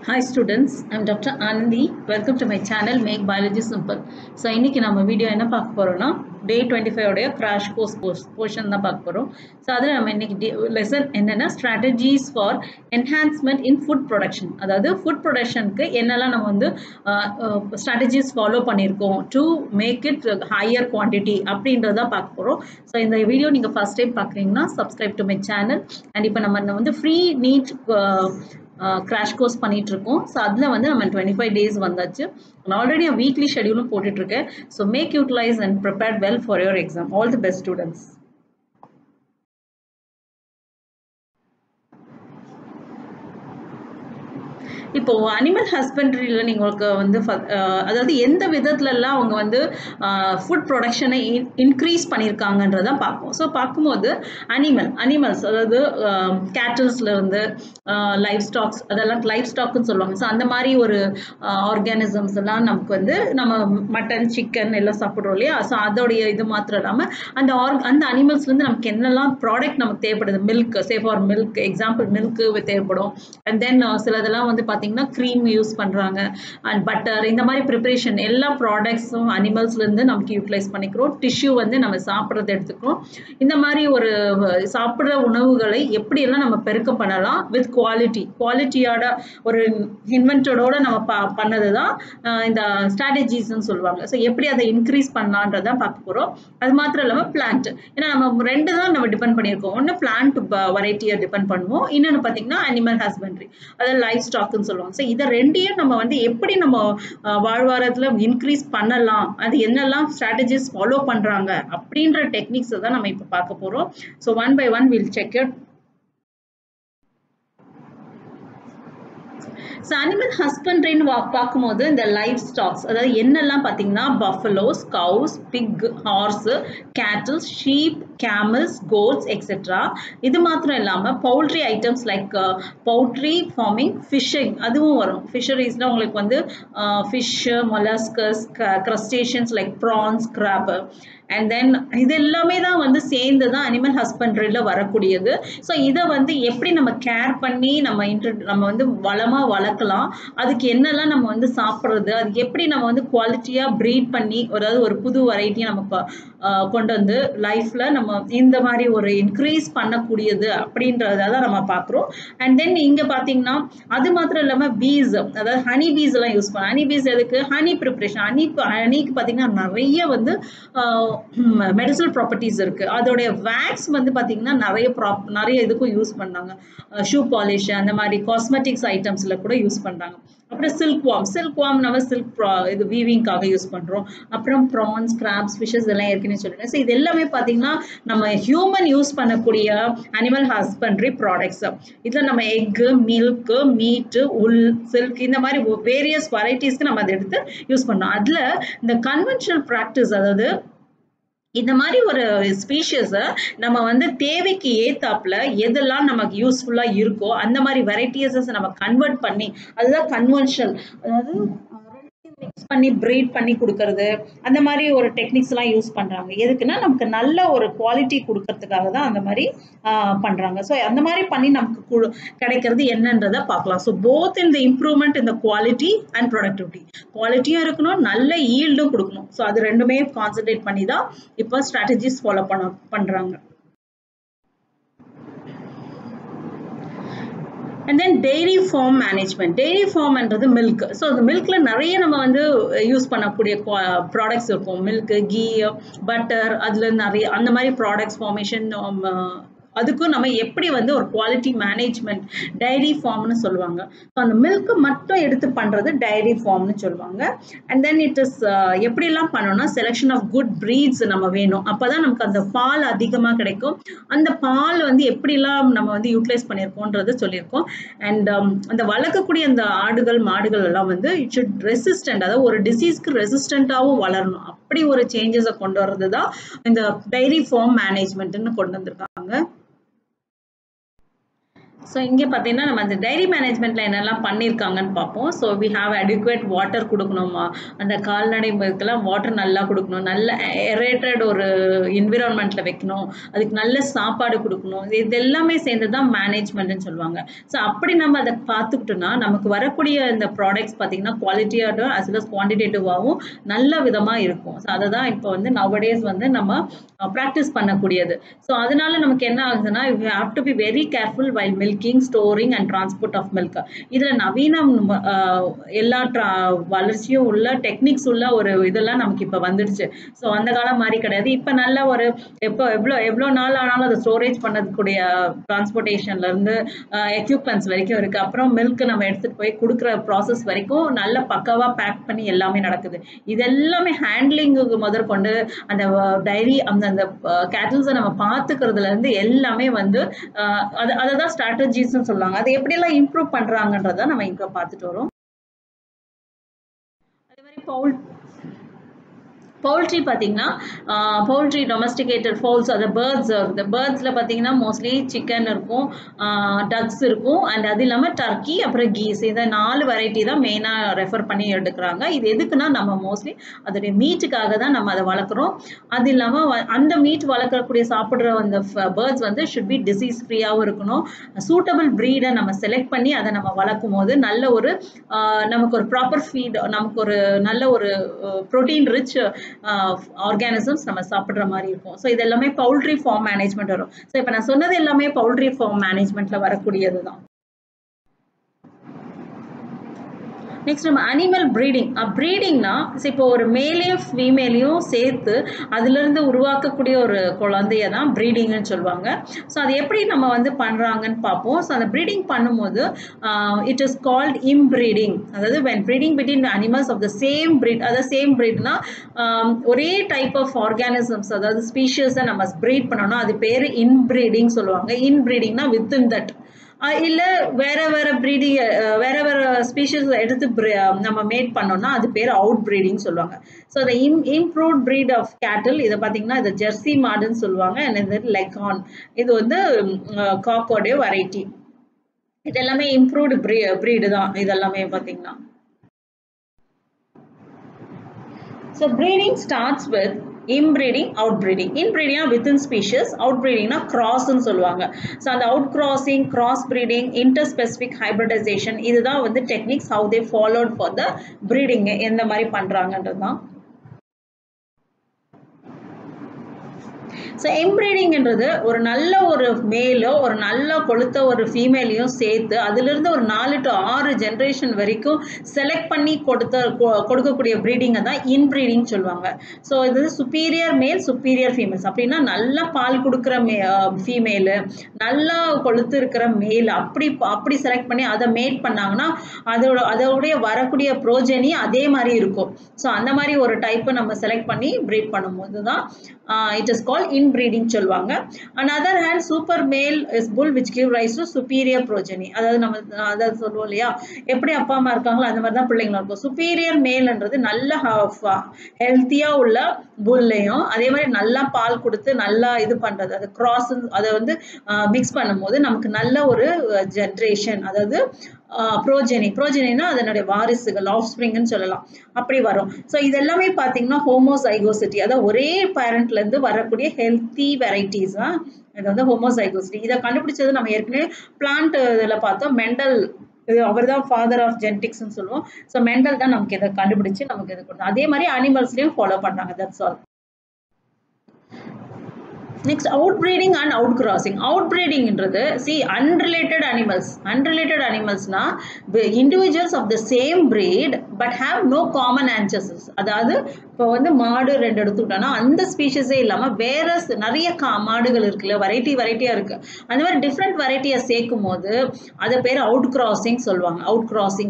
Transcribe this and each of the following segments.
Hi students, I'm Dr. Anandi. Welcome to my channel Make Biology Simple. So இன்னைக்கு நம்ம video என்ன பார்க்க போறோம்னா day 25 உடைய crash course portion தான் பார்க்க போறோம். So அதுல நம்ம இன்னைக்கு lesson என்னன்னா strategies for enhancement in food production. அதாவது food productionக்கு என்னெல்லாம் நம்ம வந்து strategies follow பண்ணிருக்கோம் to make it higher quantity அப்படின்றத பார்க்க போறோம். So இந்த வீடியோ நீங்க first time பார்க்கறீங்கன்னா subscribe to my channel and இப்போ நம்ம வந்து free NEET crash course பண்ணிட்டு இருக்கோம். So அதுல வந்து நம்ம 25 days வந்தாச்சு. And already a weekly schedule போட்டுட்டு இருக்கேன். So make utilize and prepare well for your exam. All the best students. இப்போ அனிமல் ஹஸ்பண்டரியில நீங்களுக்கு வந்து அதாவது எந்த விதத்துலலாம் அவங்க வந்து ஃபுட் ப்ரொடக்ஷனை இன்க்ரீஸ் பண்ணியிருக்காங்கன்றதான் பார்ப்போம். ஸோ பார்க்கும்போது அனிமல்ஸ் அதாவது கேட்டில்ஸ்ல இருந்து லைஃப் ஸ்டாக்ஸ் அதெல்லாம் லைஃப் ஸ்டாக்னு சொல்லுவாங்க. ஸோ அந்த மாதிரி ஒரு ஆர்கானிசம்ஸ் எல்லாம் நமக்கு வந்து நம்ம மட்டன் சிக்கன் எல்லாம் சாப்பிட்றோம் இல்லையா. ஸோ அதோடைய இது மாத்திரம் இல்லாமல் அந்த அனிமல்ஸ்லேருந்து நமக்கு என்னெல்லாம் ப்ராடக்ட் நமக்கு தேவைப்படுது. Milk for milk example milk தேவைப்படும். அண்ட் தென் சிலதெல்லாம் வந்து பார்த்தீங்கன்னா க்ரீம் யூஸ் பண்ணுறாங்க அண்ட் பட்டர் இந்த மாதிரி ப்ரிப்பரேஷன் எல்லா ப்ராடக்ட்ஸும் அனிமல்ஸ்லேருந்து நமக்கு யூட்டிலைஸ் பண்ணிக்கிறோம். டிஷ்யூ வந்து நம்ம சாப்பிட்றது எடுத்துக்கிறோம். இந்த மாதிரி ஒரு சாப்பிட்ற உணவுகளை எப்படியெல்லாம் நம்ம பெருக்கம் பண்ணலாம் வித் குவாலிட்டியோட ஒரு இன்வென்டரோட நம்ம பண்ணது தான் இந்த ஸ்ட்ராட்டஜிஸ்ன்னு சொல்லுவாங்க. ஸோ எப்படி அதை இன்க்ரீஸ் பண்ணலான்றதான் பார்க்க போகிறோம். அது மாத்திரம் இல்லாமல் பிளான்ட், ஏன்னா நம்ம ரெண்டு தான் நம்ம டிபெண்ட் பண்ணியிருக்கோம். ஒன்று பிளான்ட் வெரைட்டியை டிபெண்ட் பண்ணுவோம், இன்னொன்று பார்த்தீங்கன்னா அனிமல் ஹஸ்பண்ட்ரி அதாவது லைஃப் ஸ்டாக்னு சொல்லுவாங்க. ஸோ இதை ரெண்டையும் நம்ம வந்து எப்படி நம்ம வாழ்வாரத்தில் இன்க்ரீஸ் பண்ணலாம், அது என்னெல்லாம் ஸ்ட்ராட்டஜிஸ் ஃபாலோ பண்ணுறாங்க அப்படின்ற டெக்னிக்ஸை தான் நம்ம இப்போ பார்க்க போகிறோம். So one by one will check it. So animal ஹஸ்பண்ட்ரின்னு பார்க்கும்போது இந்த லைஃப் ஸ்டாக்ஸ் அதாவது என்னெல்லாம் பார்த்தீங்கன்னா buffaloes, cows, pig, horse, cattle, sheep, camels, goats etcetera. இது மாத்திரம் இல்லாமல் poultry items like poultry farming, fishing அதுவும் வரும். ஃபிஷரிஸில் உங்களுக்கு வந்து fish, molluscs, crustaceans like prawns, crab and then இது எல்லாமே தான் வந்து சேர்ந்து தான் அனிமல் ஹஸ்பண்ட்ரியில் வரக்கூடியது. ஸோ இதை வந்து எப்படி நம்ம கேர் பண்ணி நம்ம வந்து வளமாக வளர்க்கலாம், அதுக்கு என்னெல்லாம் நம்ம வந்து சாப்பிட்றது, அது எப்படி நம்ம வந்து குவாலிட்டியாக ப்ரீட் பண்ணி அதாவது ஒரு புது வெரைட்டியை நம்ம கொண்டு வந்து லைஃப்பில் நம்ம இந்த மாதிரி ஒரு இன்க்ரீஸ் பண்ணக்கூடியது அப்படின்றத தான் நம்ம பார்க்குறோம். அண்ட் தென் இங்கே பார்த்தீங்கன்னா அது மாத்திரம் இல்லாமல் பீஸ் அதாவது ஹனி பீஸ் எல்லாம் யூஸ் பண்ணலாம். ஹனி பீஸ் எதுக்கு? Honey preparation. ஹனிக்கு பார்த்தீங்கன்னா நிறைய வந்து மெடிசனல் ப்ராப்பர்ட்டிஸ் இருக்கு. அதோடைய வேக்ஸ் வந்து பார்த்தீங்கன்னா நிறைய இதுக்கும் யூஸ் பண்ணாங்க. ஷூ பாலிஷ் அந்த மாதிரி காஸ்மெட்டிக்ஸ் ஐட்டம்ஸ்ல கூட யூஸ் பண்றாங்க. அப்புறம் சில்க் வார்ம் நம்ம சில்க் இது வீவிங்காக யூஸ் பண்றோம். அப்புறம் ப்ரான்ஸ், கிராப்ஸ், ஃபிஷஸ் எல்லாம் ஏற்கனவே சொல்லிட்டேன். ஸோ இது எல்லாமே பார்த்தீங்கன்னா நம்ம ஹியூமன் யூஸ் பண்ணக்கூடிய அனிமல் ஹஸ்பண்ட்ரி ப்ராடக்ட்ஸ். இதில் நம்ம எக்கு, மில்க், மீட்டு, உல், சில்க் இந்த மாதிரி வேரியஸ் வெரைட்டிஸ்க்கு நம்ம அதை எடுத்து யூஸ் பண்ணோம். அதில் இந்த கன்வென்ஷனல் ப்ராக்டிஸ் அதாவது இந்த மாதிரி ஒரு ஸ்பீஷஸை நம்ம வந்து தேவைக்கு ஏத்தாப்புல எதெல்லாம் நமக்கு யூஸ்ஃபுல்லா இருக்கோ அந்த மாதிரி வெரைட்டிஸஸ் நம்ம கன்வெர்ட் பண்ணி அதுதான் கன்வென்ஷனல் அதாவது மிக்ஸ் பண்ணி ப்ரீட் பண்ணி கொடுக்கறது அந்த மாதிரி ஒரு டெக்னிக்ஸ் எல்லாம் யூஸ் பண்றாங்க. எதுக்குன்னா நமக்கு நல்ல ஒரு குவாலிட்டி கொடுக்கறதுக்காக தான் அந்த மாதிரி பண்றாங்க. ஸோ அந்த மாதிரி பண்ணி நமக்கு கிடைக்கிறது என்னன்றதை பார்க்கலாம். So both in the improvement இந்த குவாலிட்டி அண்ட் ப்ரொடக்டிவிட்டி, குவாலிட்டியும் இருக்கணும், நல்ல ஈல்டும் கொடுக்கணும். ஸோ அது ரெண்டுமே கான்சென்ட்ரேட் பண்ணி தான் இப்போ ஸ்ட்ராட்டஜிஸ் ஃபாலோ பண்றாங்க. And then dairy farm management. Dairy farm என்றது மில்க். ஸோ அந்த மில்க்ல நிறைய நம்ம வந்து யூஸ் பண்ணக்கூடிய ப்ராடக்ட்ஸ் இருக்கும். மில்க், கீ, பட்டர், அதுல நிறைய அந்த மாதிரி ப்ராடக்ட்ஸ் ஃபார்மேஷன் அதுக்கும் நம்ம எப்படி வந்து ஒரு குவாலிட்டி மேனேஜ்மெண்ட் டைரி ஃபார்ம்னு சொல்லுவாங்க. ஸோ அந்த மில்க்கு மட்டும் எடுத்து பண்ணுறது டைரி ஃபார்ம்னு சொல்லுவாங்க. அண்ட் தென் இட் இஸ் எப்படிலாம் பண்ணோம்னா செலெக்ஷன் ஆஃப் குட் ப்ரீட்ஸ் நம்ம வேணும். அப்போ தான் நமக்கு அந்த பால் அதிகமாக கிடைக்கும். அந்த பால் வந்து எப்படிலாம் நம்ம வந்து யூட்டிலைஸ் பண்ணியிருக்கோன்றது சொல்லியிருக்கோம். அண்ட் அந்த வளர்க்கக்கூடிய அந்த ஆடுகள், மாடுகள் எல்லாம் வந்து இட் ஷுட் ரெசிஸ்டன்ட் அதாவது ஒரு டிசீஸ்க்கு ரெசிஸ்டண்ட்டாகவும் வளரணும். அப்படி ஒரு சேஞ்சஸை கொண்டு வர்றது தான் இந்த டைரி ஃபார்ம் மேனேஜ்மெண்ட்னு கொண்டு வந்திருக்காங்க. ஸோ இங்கே பார்த்தீங்கன்னா நம்ம அந்த டைரி மேனேஜ்மெண்ட்டில் என்னெல்லாம் பண்ணியிருக்காங்கன்னு பார்ப்போம். So we have adequate water கொடுக்கணுமா, அந்த கால்நடை இதுக்கெல்லாம் வாட்டர் நல்லா கொடுக்கணும், நல்ல ஏரேட்டட் ஒரு என்விரான்மெண்ட்டில் வைக்கணும், அதுக்கு நல்ல சாப்பாடு கொடுக்கணும், இது எல்லாமே சேர்ந்து தான் மேனேஜ்மெண்ட்னு சொல்லுவாங்க. ஸோ அப்படி நம்ம அதை பார்த்துக்கிட்டோம்னா நமக்கு வரக்கூடிய இந்த ப்ராடக்ட்ஸ் பார்த்தீங்கன்னா குவாலிட்டியாகவும் அஸ் வெல் அஸ் குவான்டிடேட்டிவாகவும் நல்ல விதமாக இருக்கும். ஸோ அதை தான் இப்போ வந்து நவடேஸ் வந்து நம்ம ப்ராக்டிஸ் பண்ணக்கூடியது. ஸோ அதனால நமக்கு என்ன ஆகுதுன்னா we have to be very careful while milking, storing and transport of milk. இதில் நவீனம் எல்லா வளர்ச்சியும் உள்ள டெக்னிக்ஸ் உள்ள ஒரு இதெல்லாம் நமக்கு இப்போ வந்துடுச்சு. ஸோ அந்த காலம் மாதிரி கிடையாது. இப்போ நல்ல ஒரு எவ்வளோ நாள் ஆனாலும் அதை ஸ்டோரேஜ் பண்ணக்கூடிய டிரான்ஸ்போர்ட்டேஷன்லேருந்து எக்யூப்மெண்ட்ஸ் வரைக்கும் இருக்குது. அப்புறம் மில்க் நம்ம எடுத்துகிட்டு போய் கொடுக்குற ப்ராசஸ் வரைக்கும் நல்ல பக்காவாக பேக் பண்ணி எல்லாமே நடக்குது. இது எல்லாமே ஹேண்ட்லிங்கு முதற்கொண்டு அந்த டைரி அந்த கேட்டில்ஸை நம்ம பார்த்துக்கிறதுலேருந்து எல்லாமே வந்து அதை தான் ஸ்ட்ராட்டஜிஸ்ன்னு சொல்லுவாங்க. அதை எப்படியெல்லாம் இம்ப்ரூவ் பண்ணுறாங்கன்றதை நம்ம இப்போ பார்த்துட்டு வரோம். அதே மாதிரி பவுல்ட்ரி பார்த்தீங்கன்னா பவுல்ட்ரி டொமஸ்டிகேட்டட் ஃபவுல்ஸ், அது பேர்ட்ஸில் பார்த்தீங்கன்னா மோஸ்ட்லி சிக்கன் இருக்கும், டக்ஸ் இருக்கும், அண்ட் அது இல்லாமல் டர்க்கி, அப்புறம் கீஸ், இதை 4 வெரைட்டி தான் மெயினாக ரெஃபர் பண்ணி எடுக்கிறாங்க. இது எதுக்குன்னா நம்ம மோஸ்ட்லி அதோடைய மீட்டுக்காக தான் நம்ம அதை வளர்க்குறோம். அது இல்லாமல் அந்த மீட் வளர்க்கக்கூடிய சாப்பிட்ற அந்த பேர்ட்ஸ் வந்து ஷுட் பி டிசீஸ் ஃப்ரீயாகவும் இருக்கணும். சூட்டபிள் ப்ரீடை நம்ம செலக்ட் பண்ணி அதை நம்ம வளர்க்கும் போது நல்ல ஒரு நமக்கு ஒரு ப்ராப்பர் ஃபீட், நமக்கு ஒரு நல்ல ஒரு ப்ரோட்டீன் ரிச் ஆர்கானிசம்ஸ் நம்ம சாப்பிட்ற மாதிரி இருக்கும். ஸோ இது எல்லாமே பவுல்ட்ரி ஃபார்ம் மேனேஜ்மெண்ட் வரும். ஸோ இப்போ நான் சொன்னது எல்லாமே பவுல்ட்ரி ஃபார்ம் மேனேஜ்மெண்ட்ல வரக்கூடியது தான். நெக்ஸ்ட் நம்ம அனிமல் ப்ரீடிங். ப்ரீடிங்னா இப்போ ஒரு மேலையும் ஃபீமேலையும் சேர்த்து அதுலேருந்து உருவாக்கக்கூடிய ஒரு குழந்தைய தான் ப்ரீடிங்னு சொல்லுவாங்க. ஸோ அது எப்படி நம்ம வந்து பண்ணுறாங்கன்னு பார்ப்போம். ஸோ அந்த ப்ரீடிங் பண்ணும்போது இட் இஸ் கால்ட் இம்ப்ரீடிங். அதாவது when breeding between animals of the same breed, அதாவது சேம் ப்ரீட்னா ஒரே டைப் ஆஃப் ஆர்கானிசம்ஸ், அதாவது ஸ்பீஷியஸை நம்ம ப்ரீட் பண்ணோம்னா அது பேர் இன்ப்ரீடிங் சொல்லுவாங்க. இன்ப்ரீடிங்னா வித்தின் தட், இல்லை வேற ப்ரீடிங் வேற ஸ்பீஷஸ் எடுத்து நம்ம மேட் பண்ணோம்னா அது பேர் அவுட் ப்ரீடிங் சொல்லுவாங்க. ஸோ இந்த இம்ப்ரூவ்ட் ப்ரீட் ஆஃப் கேட்டில் இதை பார்த்தீங்கன்னா இது ஜெர்சி மாடுன்னு சொல்லுவாங்க. அண்ட் இது லெகான், இது வந்து காக்கோடைய வெரைட்டி. இது எல்லாமே இம்ப்ரூவ்டு ப்ரீடு தான் இதெல்லாமே பார்த்தீங்கன்னா. So breeding starts with inbreeding, outbreeding. Inbreeding within species, outbreeding na cross ன்னு சொல்லுவாங்க. ஸோ அந்த out crossing, cross breeding, interspecific hybridisation, இதுதான் வந்து techniques how they followed for the breeding, எந்த மாதிரி பண்ணுறாங்கன்றது தான். ஸோ இம்ப்ரீடிங்ன்றது ஒரு நல்ல ஒரு மேலோ ஒரு நல்ல கொளுத்த ஒரு ஃபீமேலையும் சேர்த்து அதிலிருந்து ஒரு 4 to 6 ஜென்ரேஷன் வரைக்கும் செலக்ட் பண்ணி கொடுக்கக்கூடிய ப்ரீடிங்கை தான் இன்ப்ரீடிங் சொல்லுவாங்க. ஸோ இது சுப்பீரியர் மேல், சுப்பீரியர் ஃபீமேல்ஸ். அப்படின்னா நல்லா பால் கொடுக்குற ஃபீமேலு, நல்லா கொளுத்து இருக்கிற மேல், அப்படி செலக்ட் பண்ணி அதை மேட் பண்ணாங்கன்னா அதோடைய வரக்கூடிய ப்ரோஜனி அதே மாதிரி இருக்கும். ஸோ அந்த மாதிரி ஒரு டைப்பை நம்ம செலக்ட் பண்ணி ப்ரீட் பண்ணும்போது தான் it is called inbreeding சொல்வாங்க. On other hand, super male is bull which give rise to superior progeny. அதாவது நம்ம அதாவது சொல்லுவோம் இல்லையா, எப்படி அப்பா அம்மா இருக்காங்களோ அந்த மாதிரி தான் பிள்ளைங்களும் இருக்கும். சுப்பீரியர் மேல்ன்றது நல்ல ஹெல்த்தியா உள்ள புல்லையும் அதே மாதிரி நல்லா பால் கொடுத்து நல்லா இது பண்றது, அது கிராஸ் அதை வந்து மிக்ஸ் பண்ணும்போது நமக்கு நல்ல ஒரு ஜென்ரேஷன், அதாவது ப்ரோஜெனினா அதனுடைய வாரிசுகள், ஆஃப் ஸ்ப்ரிங்னு சொல்லலாம், அப்படி வரும். ஸோ இதெல்லாமே பார்த்தீங்கன்னா ஹோமோசைகோசிட்டி, அதாவது ஒரே பேரண்ட்ல இருந்து வரக்கூடிய ஹெல்த்தி வெரைட்டிஸ் தான் இது வந்து ஹோமோசைகோசிட்டி. இதை கண்டுபிடிச்சது நம்ம ஏற்கனவே பிளான்ட் இதில் பார்த்தோம், மெண்டல், அவர் தான் ஃபாதர் ஆஃப் ஜெனடிக்ஸ்ன்னு சொல்லுவோம். ஸோ மெண்டல் தான் நமக்கு இதை கண்டுபிடிச்சு நமக்கு இது கொடுத்தோம். அதே மாதிரி அனிமல்ஸ்லையும் ஃபாலோ பண்ணுறாங்க. That's all. Next, outbreeding and outcrossing. Outbreeding என்றது unrelated animals. Unrelated animals na individuals of the same breed but have no common ancestors. அதாவது இப்போ வந்து மாடு 2 எடுத்துக்கிட்டோம்னா அந்த ஸ்பீஷஸே இல்லாமல் வேற நிறைய மாடுகள் இருக்குல்ல, வெரைட்டியாக இருக்கு. அந்த மாதிரி டிஃப்ரெண்ட் வெரைட்டியை சேர்க்கும் போது அதை பேர் அவுட் கிராசிங்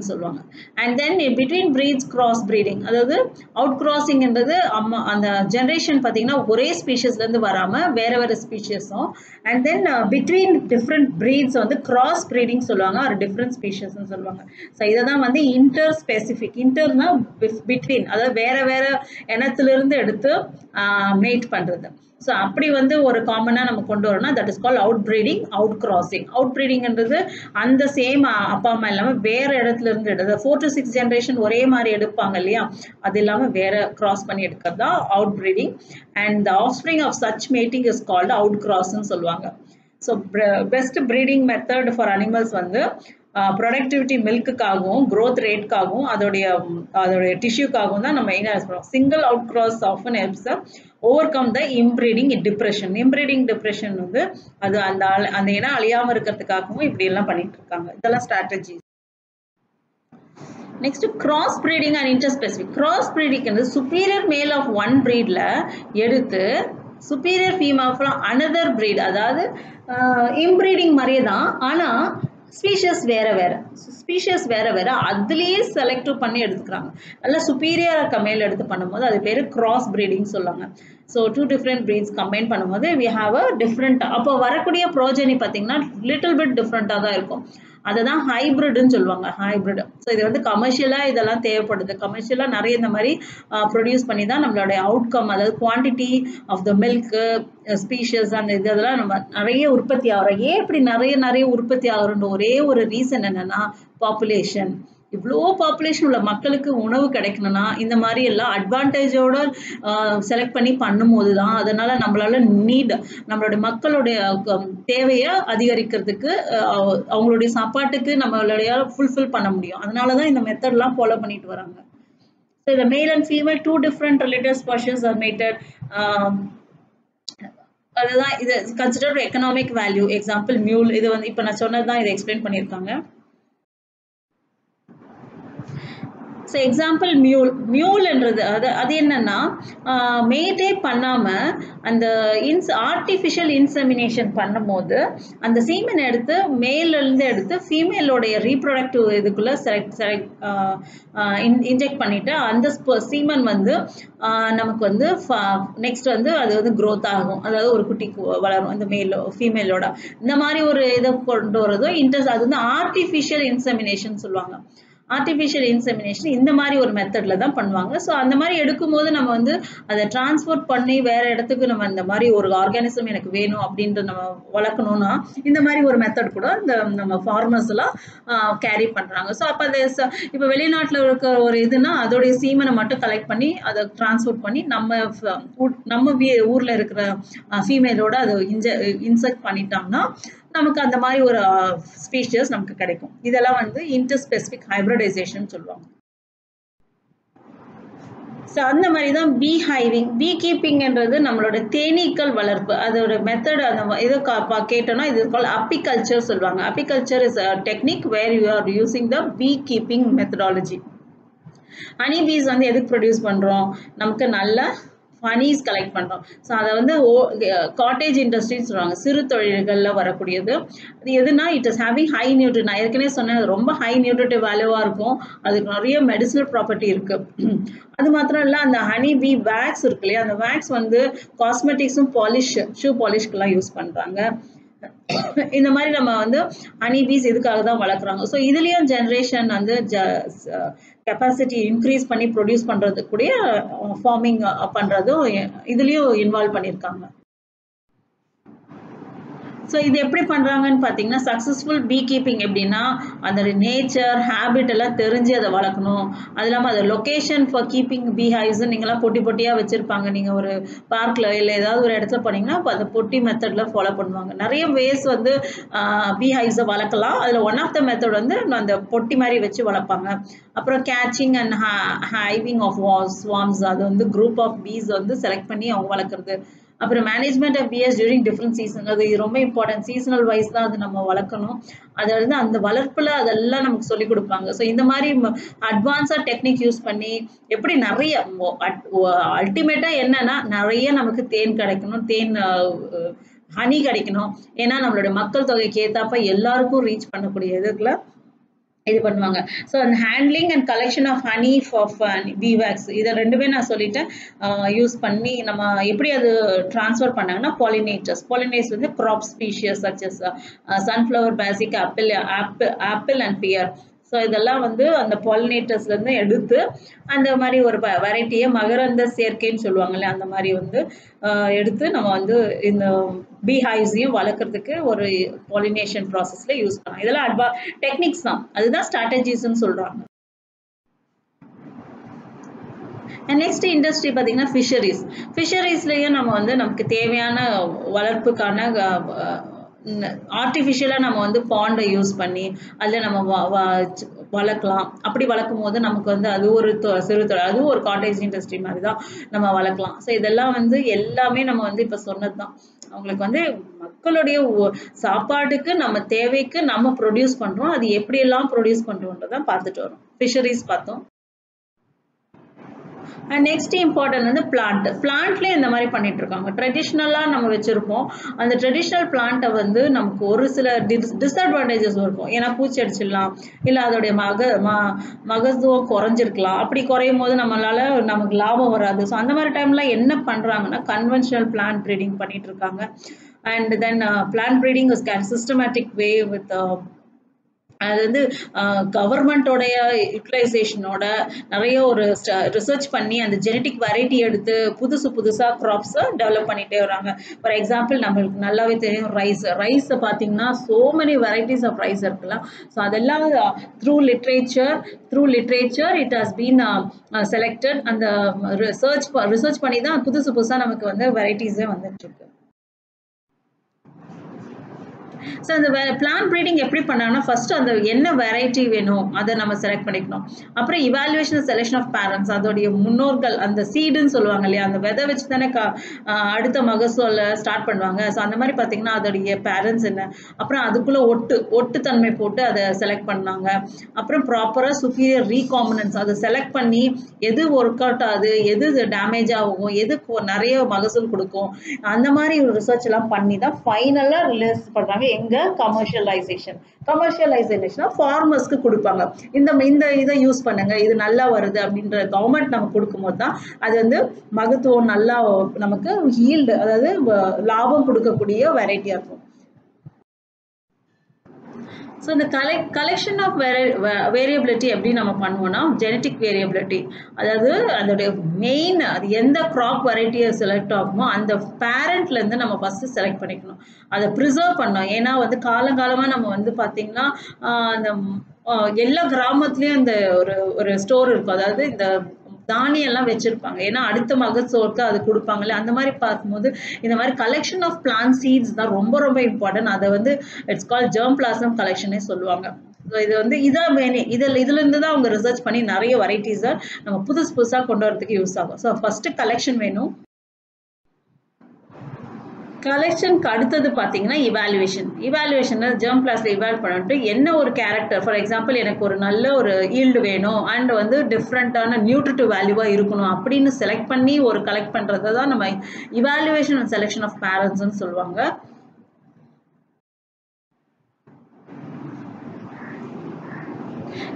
சொல்லுவாங்க. And then between breeds cross breeding, அதாவது அவுட் கிராசிங்ன்றது அந்த ஜென்ரேஷன் பார்த்தீங்கன்னா ஒரே ஸ்பீஷஸ்லேருந்து வராமல் வேற ஸ்பீஷஸும், and then between different breeds வந்து கிராஸ் ப்ரீடிங் சொல்லுவாங்க, ஒரு டிஃப்ரெண்ட் ஸ்பீஷஸ்ன்னு சொல்லுவாங்க. ஸோ இதை தான் வந்து இன்டர் ஸ்பெசிஃபிக், இன்டர்னா பிட்வீன், அதாவது வேற இனத்திலிருந்து எடுத்து மேட் பண்ணுறது. ஸோ அப்படி வந்து ஒரு காமனாக நம்ம கொண்டு வரோம்னா that is call out breeding, out crossing. Out ப்ரீடிங்ன்றது அந்த சேம் அப்பா அம்மா இல்லாமல் வேறு இடத்துல இருந்து எடுத்து 4 to 6 ஜென்ரேஷன் ஒரே மாதிரி எடுப்பாங்க இல்லையா, அது இல்லாமல் வேற கிராஸ் பண்ணி எடுக்கிறது தான் out breeding. And the offspring of such mating is called out கிராஸ்ன்னு சொல்லுவாங்க. So best breeding method for animals வந்து ப்ரொடக்டிவிட்டி மில்க்குக்காகவும் க்ரோத் ரேட்காகவும் அதோடைய டிஷ்யூக்காகவும் தான் நம்ம மெயினாக யூஸ் பண்ணுவோம். Single out cross often helps overcome the inbreeding depression. Inbreeding depression வந்து அது அந்த இனம் அழியாமல் இருக்கிறதுக்காகவும் இப்படி எல்லாம் பண்ணிட்டு இருக்காங்க. இதெல்லாம் strategy. Next cross breeding and interspecific. Cross breeding வந்து சுப்பீரியர் மேல் ஆஃப் ஒன் ப்ரீட்ல எடுத்து superior female from another breed, அதாவது இம்ப்ரீடிங் மாதிரியே தான், ஆனால் ஸ்பீஷஸ் வேற வேற, ஸ்பீஷஸ் வேற வேற அதுலேயே செலக்டிவ் பண்ணி எடுத்துக்கிறாங்க. நல்லா சுப்பீரியர் மேல் எடுத்து பண்ணும்போது அது பேர் கிராஸ் ப்ரீடிங் சொல்லுவாங்க. ஸோ 2 டிஃப்ரெண்ட் ப்ரீட்ஸ் கம்பைன் பண்ணும்போது வி ஹாவ் அ டிஃப்ரெண்ட், அப்போ வரக்கூடிய ப்ரோஜனி பார்த்தீங்கன்னா லிட்டில் பிட் டிஃப்ரெண்ட்டாக தான் இருக்கும். அதை தான் ஹைப்ரிட்னு சொல்லுவாங்க, ஹைப்ரிட். ஸோ இது வந்து கமர்ஷியலாக இதெல்லாம் தேவைப்படுது. கமர்ஷியலாக நிறைய இந்த மாதிரி ப்ரொடியூஸ் பண்ணி தான் நம்மளுடைய அவுட்கம், அதாவது quantity of the milk, species, அந்த இதெல்லாம் நம்ம நிறைய உற்பத்தி ஆகிறோம். ஏன் இப்படி நிறைய உற்பத்தி ஆகிறோன்ற ஒரே ஒரு ரீசன் என்னன்னா பாப்புலேஷன். இவ்வளோ பாப்புலேஷன் உள்ள மக்களுக்கு உணவு கிடைக்கணும்னா இந்த மாதிரி எல்லாம் அட்வான்டேஜோட செலக்ட் பண்ணி பண்ணும்போது தான் அதனால நம்மளால நம்மளுடைய மக்களுடைய தேவையை அதிகரிக்கிறதுக்கு அவங்களுடைய சாப்பாட்டுக்கு நம்மளுடைய ஃபுல்ஃபில் பண்ண முடியும். அதனால தான் இந்த மெத்தட்லாம் ஃபாலோ பண்ணிட்டு வராங்க. ஸோ இந்த male and female 2 different relative species are mated. அதுதான் இது considered economic value. Example mule, இது வந்து இப்போ நான் சொன்னது தான் இதை எக்ஸ்பிளைன் பண்ணியிருக்காங்க. ஸோ எக்ஸாம்பிள் மியூல்ன்றது அது என்னன்னா மேட்டே பண்ணாமல் அந்த ஆர்டிஃபிஷியல் இன்செமினேஷன் பண்ணும்போது அந்த சீமன் எடுத்து மேலேருந்து எடுத்து ஃபீமேலோடைய ரீப்ரொடக்டிவ் இதுக்குள்ளே இன்ஜெக்ட் பண்ணிவிட்டு அந்த சீமன் வந்து நமக்கு வந்து நெக்ஸ்ட் வந்து அது வந்து க்ரோத் ஆகும், அதாவது ஒரு குட்டிக்கு வளரும் இந்த ஃபீமேலோட. இந்த மாதிரி ஒரு இதை கொண்டு வரதும் அது வந்து ஆர்டிஃபிஷியல் இன்செமினேஷன் சொல்லுவாங்க. ஆர்டிஃபிஷியல் இன்செமினேஷன் இந்த மாதிரி ஒரு மெத்தட்ல தான் பண்ணுவாங்க. ஸோ அந்த மாதிரி எடுக்கும்போது நம்ம வந்து அதை டிரான்ஸ்போர்ட் பண்ணி வேற இடத்துக்கு நம்ம இந்த மாதிரி ஒரு ஆர்கானிசம் எனக்கு வேணும் அப்படின்ட்டு நம்ம வளர்க்கணும்னா இந்த மாதிரி ஒரு மெத்தட் கூட இந்த நம்ம ஃபார்மர்ஸ் எல்லாம் கேரி பண்றாங்க. ஸோ அப்போ அதை இப்போ வெளிநாட்டில் இருக்க ஒரு இதுனா அதோடைய சீமனை மட்டும் கலெக்ட் பண்ணி அதை டிரான்ஸ்போர்ட் பண்ணி நம்ம ஊர்ல இருக்கிற ஃபீமேலோட அதை இன்செக்ட் பண்ணிட்டாங்கன்னா நமக்கு அந்த மாதிரி ஒரு ஸ்பீஷஸ் நமக்கு கிடைக்கும். இதெல்லாம் வந்து இன்டர்ஸ்பெசிபிக் ஹைப்ரிடைசேஷன் சொல்லுவாங்க. ஸோ அந்த மாதிரி தான் பீ ஹைவிங். பீ கீப்பிங்ன்றது நம்மளோட தேனீக்கள் வளர்ப்பு, அதோட மெத்தட். அந்த இதை கேட்டோம்னா இது கால் அப்பிகல்ச்சர் சொல்லுவாங்க. Apiculture is a technique where you are using the bee keeping methodology. Honey bees வந்து எதுக்கு ப்ரொடியூஸ் பண்ணுறோம், நமக்கு நல்ல ஹனீஸ் கலெக்ட் பண்ணுறோம். ஸோ அதை வந்து காட்டேஜ் இண்டஸ்ட்ரின்னு சொல்லுவாங்க, சிறு தொழில்களில் வரக்கூடியது. அது எதுனா it is having high nutri, நான் ஏற்கனவே சொன்னேன் அது ரொம்ப ஹை நியூட்ரிட்டிவ் வேல்யூவாக இருக்கும், அதுக்கு நிறைய மெடிசினல் ப்ராப்பர்ட்டி இருக்குது. அது மாத்திரம் இல்லை, அந்த ஹனி பீ வேக்ஸ் இருக்கு இல்லையா, அந்த வேக்ஸ் வந்து காஸ்மெட்டிக்ஸும் ஷூ பாலிஷ்க்கெல்லாம் யூஸ் பண்ணுறாங்க. இந்த மாதிரி நம்ம வந்து ஹனி பீஸ் இதுக்காக தான் வளர்க்குறாங்க. ஸோ இதுலேயும் ஜென்ரேஷன் வந்து கெப்பாசிட்டி இன்க்ரீஸ் பண்ணி ப்ரொடியூஸ் பண்ணுறது கூட ஃபார்மிங் பண்ணுறதும் இதுலேயும் இன்வால்வ் பண்ணியிருக்காங்க. ஸோ இது எப்படி பண்ணுறாங்கன்னு பார்த்தீங்கன்னா, சக்ஸஸ்ஃபுல் பீ கீப்பிங் எப்படின்னா அந்த நேச்சர் ஹேபிட் எல்லாம் தெரிஞ்சு அதை வளர்க்கணும். அது இல்லாமல் அது location for keeping bee hives நீங்களாம் பொட்டியாக வச்சுருப்பாங்க. நீங்கள் ஒரு பார்க்கில் இல்லை ஏதாவது ஒரு இடத்துல போனீங்கன்னா அப்போ அந்த பொட்டி மெத்தடில் ஃபாலோ பண்ணுவாங்க. நிறைய வேஸ் வந்து பீ ஹைவ்ஸை வளர்க்கலாம். அதில் ஒன் ஆஃப் த மெத்தட் வந்து அந்த பொட்டி மாதிரி வச்சு வளர்ப்பாங்க. அப்புறம் catching and hiving of swarms, அது வந்து குரூப் ஆஃப் பீஸ் வந்து செலக்ட் பண்ணி அவங்க வளர்க்குறது. அப்புறம் management of bees during different season, அது ரொம்ப இம்பார்ட்டன்ட். சீசனல் வைஸ் தான் அது நம்ம வளர்க்கணும். அதை வந்து அந்த வளர்ப்பில் அதெல்லாம் நமக்கு சொல்லிக் கொடுப்பாங்க. ஸோ இந்த மாதிரி அட்வான்ஸாக டெக்னிக் யூஸ் பண்ணி எப்படி நிறைய அல்டிமேட்டாக என்னன்னா நிறைய நமக்கு தேன் கிடைக்கணும், ஹனி கிடைக்கணும். ஏன்னா நம்மளுடைய மக்கள் தொகைக்கு ஏற்றாப்ப எல்லாருக்கும் ரீச் பண்ணக்கூடிய இதுக்குள்ள இது பண்ணுவாங்க. ஸோ அந்த handling and collection of honey of bee wax, இதை ரெண்டுமே நான் சொல்லிட்டேன். யூஸ் பண்ணி நம்ம எப்படி அது ட்ரான்ஸ்ஃபர் பண்ணாங்கன்னா பாலினேட்டர்ஸ் வந்து crop species such as sunflower, basic, apple and pear. So இதெல்லாம் வந்து அந்த பாலினேட்டர்ஸ்லேருந்து எடுத்து அந்த மாதிரி ஒரு வெரைட்டியை மகரந்த சேர்க்கைன்னு சொல்லுவாங்கல்ல, அந்த மாதிரி வந்து எடுத்து நம்ம வந்து இந்த பீஹைவ்ஸையும் வளர்க்குறதுக்கு ஒரு பாலினேஷன் ப்ராசஸில் யூஸ் பண்ணலாம். இதெல்லாம் டெக்னிக்ஸ் தான், அதுதான் ஸ்ட்ராட்டஜிஸ்ன்னு சொல்கிறாங்க. நெக்ஸ்ட் இண்டஸ்ட்ரி பார்த்தீங்கன்னா ஃபிஷரிஸ்லேயும் நம்ம வந்து நமக்கு தேவையான வளர்ப்புக்கான ஆர்டிஃபிஷியலாக நம்ம வந்து பாண்டை யூஸ் பண்ணி அதில் நம்ம வளர்க்கலாம். அப்படி வளர்க்கும் போது நமக்கு வந்து அது ஒரு சிறு தொழில், அதுவும் ஒரு காட்டேஜ் இண்டஸ்ட்ரி மாதிரி தான் நம்ம வளர்க்கலாம். ஸோ இதெல்லாம் வந்து எல்லாமே நம்ம வந்து இப்போ சொன்னது தான். அவங்களுக்கு வந்து மக்களுடைய சாப்பாட்டுக்கு நம்ம தேவைக்கு நம்ம ப்ரொடியூஸ் பண்ணுறோம், அது எப்படியெல்லாம் ப்ரொடியூஸ் பண்ணுறோன்றதான் பார்த்துட்டு வரோம். ஃபிஷரிஸ் பார்த்தோம். நெக்ஸ்ட் இம்பார்ட்டன்ட் வந்து பிளான்ட்லேயே இந்த மாதிரி பண்ணிட்டு இருக்காங்க. ட்ரெடிஷ்னலாக நம்ம வச்சிருப்போம், அந்த ட்ரெடிஷ்னல் பிளான்ட்டை வந்து நமக்கு ஒரு சில டிஸ்அட்வான்டேஜஸ் இருக்கும். ஏன்னா பூச்சி அடிச்சிடலாம், இல்லை அதோடைய மகத்துவம் குறைஞ்சிருக்கலாம். அப்படி குறையும் போது நமக்கு லாபம் வராது. ஸோ அந்த மாதிரி டைம்ல என்ன பண்றாங்கன்னா கன்வென்ஷனல் பிளான்ட் ப்ரீடிங் பண்ணிட்டு இருக்காங்க. And then plant breeding is systematic way with அது வந்து கவர்மெண்ட்டோடைய யூட்டிலைசேஷனோட நிறைய ஒரு ரிசர்ச் பண்ணி அந்த ஜெனட்டிக் வெரைட்டி எடுத்து புதுசாக க்ராப்ஸை டெவலப் பண்ணிகிட்டே வராங்க. ஃபார் எக்ஸாம்பிள் நம்மளுக்கு நல்லாவே தெரியும் ரைஸை பார்த்தீங்கன்னா so many varieties of rice இருக்கலாம். ஸோ அதெல்லாம் through literature it has been selected. அந்த ரிசர்ச் பண்ணி தான் புதுசாக நமக்கு வந்து வெரைட்டிஸே வந்துட்டு இருக்கு. ஸோ அந்த பிளான்ட் ப்ரீடிங் எப்படி பண்ணாங்கன்னா ஃபர்ஸ்ட் அந்த என்ன வெரைட்டி வேணும் அதை நம்ம செலக்ட் பண்ணிக்கணும். அப்புறம் இவாலுவேஷன் செலெக்ஷன் ஆஃப் பேரண்ட்ஸ், அதோடைய முன்னோர்கள், அந்த சீடுன்னு சொல்லுவாங்க இல்லையா, அந்த விதை வச்சு தானே அடுத்த மகசூலை ஸ்டார்ட் பண்ணுவாங்க. ஸோ அந்த மாதிரி பார்த்தீங்கன்னா அதோடைய பேரண்ட்ஸ் என்ன, அப்புறம் அதுக்குள்ளே ஒட்டுத்தன்மை போட்டு அதை செலக்ட் பண்ணாங்க. அப்புறம் ப்ராப்பராக சுப்பீரியர் ரீகாம்பினன்ஸ் அதை செலக்ட் பண்ணி எது ஒர்க் அவுட் ஆகுது, எது டேமேஜ் ஆகும், எது நிறைய மகசூல் கொடுக்கும், அந்த மாதிரி ஒரு ரிசர்ச் எல்லாம் பண்ணி தான் ஃபைனலாக ரிலீஸ் பண்ணுறாங்க. எங்க கமர்ஷியலைசேஷன் ஃபார்மர்ஸ்க்கு கொடுப்பாங்க. இந்த இதை யூஸ் பண்ணுங்க, இது நல்லா வருது அப்படின்ற கவர்மெண்ட் நம்ம கொடுக்கும்போது தான் அது வந்து மகத்துவம் நல்லா நமக்கு ஈல்டு, அதாவது லாபம் கொடுக்கக்கூடிய வெரைட்டியா இருக்கும். ஸோ இந்த கலெக்ஷன் ஆஃப் வேரியபிலிட்டி எப்படி நம்ம பண்ணுவோம்னா ஜெனட்டிக் வேரியபிலிட்டி, அதாவது அதோடைய மெயின் அது எந்த க்ராப் வெரைட்டியை செலக்ட் ஆகுமோ அந்த பேரண்ட்லேருந்து நம்ம ஃபஸ்ட்டு செலக்ட் பண்ணிக்கணும், அதை ப்ரிசர்வ் பண்ணோம். ஏன்னா வந்து காலங்காலமாக நம்ம வந்து பார்த்திங்கன்னா அந்த எல்லா கிராமத்துலேயும் இந்த ஒரு ஸ்டோர் இருக்கும், அதாவது இந்த தானியம் எல்லாம் வச்சிருப்பாங்க. ஏன்னா அடுத்த மகசூலுக்கு அது கொடுப்பாங்கல்ல, அந்த மாதிரி பார்க்கும்போது இந்த மாதிரி கலெக்ஷன் ஆஃப் பிளான்ட் சீட்ஸ் தான் ரொம்ப ரொம்ப இம்பார்ட்டன்ட். அதை வந்து இட்ஸ் கால் ஜெர்ம் பிளாசம் கலெக்ஷனே சொல்லுவாங்க. ஸோ இது வந்து இதான் மெயின். இதுலேருந்து தான் அவங்க ரிசர்ச் பண்ணி நிறைய வெரைட்டிஸை நம்ம புதுசாக கொண்டு வரதுக்கு யூஸ் ஆகும். ஸோ ஃபர்ஸ்ட் கலெக்ஷன் வேணும். கலெக்ஷனுக்கு அடுத்தது பார்த்தீங்கன்னா இவாலுவேஷன் ஜெர்ம் பிளாஸ்ல இவால்வ் பண்ணிட்டு என்ன ஒரு கேரக்டர், ஃபார் எக்ஸாம்பிள் எனக்கு ஒரு நல்ல ஒரு ஈல்டு வேணும் அண்ட் வந்து டிஃப்ரெண்ட்டான நியூட்ரிட்டிவ் வேல்யூவாக இருக்கணும் அப்படின்னு செலக்ட் பண்ணி ஒரு கலெக்ட் பண்ணுறது தான் நம்ம இவாலுவேஷன் அண்ட் செலெக்ஷன் ஆஃப் பேரண்ட்ஸ்ன்னு சொல்லுவாங்க.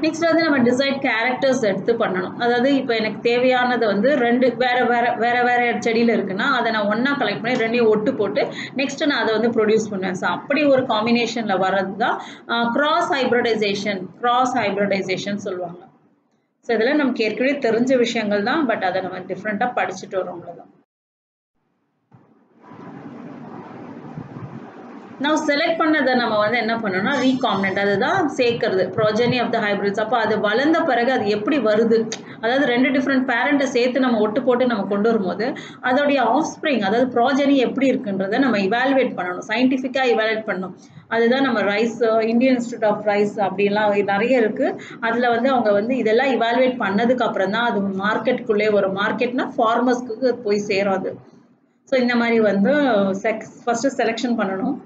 நெக்ஸ்ட் வந்து நம்ம டிசைட் கேரக்டர்ஸ் எடுத்து பண்ணணும். அதாவது இப்போ எனக்கு தேவையானது வந்து ரெண்டு வேற செடியில் இருக்குன்னா அதை நான் ஒன்றா கலெக்ட் பண்ணி ரெண்டையும் ஒட்டு போட்டு நெக்ஸ்ட் நான் அதை வந்து ப்ரொடியூஸ் பண்ணுவேன். ஸோ அப்படி ஒரு காம்பினேஷனில் வர்றது தான் கிராஸ் ஹைப்ரிடைசேஷன் சொல்லுவாங்க. ஸோ இதெல்லாம் நமக்கு ஏற்கனவே தெரிஞ்ச விஷயங்கள் தான், பட் அதை நம்ம டிஃப்ரெண்ட்டாக படிச்சுட்டு வரோம் தான். நான் செலக்ட் பண்ணதை நம்ம வந்து என்ன பண்ணோம்னா ரீகாம்பினன்ட், அதுதான் சேர்க்கறது, ப்ரோஜெனி ஆஃப் த ஹைப்ரிட்ஸ். அப்போ அது வளர்ந்த பிறகு அது எப்படி வருது, அதாவது ரெண்டு டிஃப்ரெண்ட் பேரண்ட்டை சேர்த்து நம்ம ஒட்டு போட்டு நம்ம கொண்டு வரும்போது அதோடைய ஆஃப்ஸ்ப்ரிங், அதாவது ப்ரோஜெனி எப்படி இருக்குன்றதை நம்ம இவாலுவேட் பண்ணணும், சயின்டிஃபிக்காக இவாலுவேட் பண்ணணும். அதுதான் நம்ம rice, Indian institute of rice அப்படிலாம் நிறைய இருக்குது. அதில் வந்து அவங்க வந்து இதெல்லாம் இவாலுவேட் பண்ணதுக்கு அப்புறம் தான் அது மார்க்கெட்டுக்குள்ளே வரும். மார்க்கெட்னா ஃபார்மர்ஸ்க்கு போய் சேரும் அது. ஸோ இந்த மாதிரி வந்து ஃபர்ஸ்ட் செலெக்ஷன் பண்ணணும்.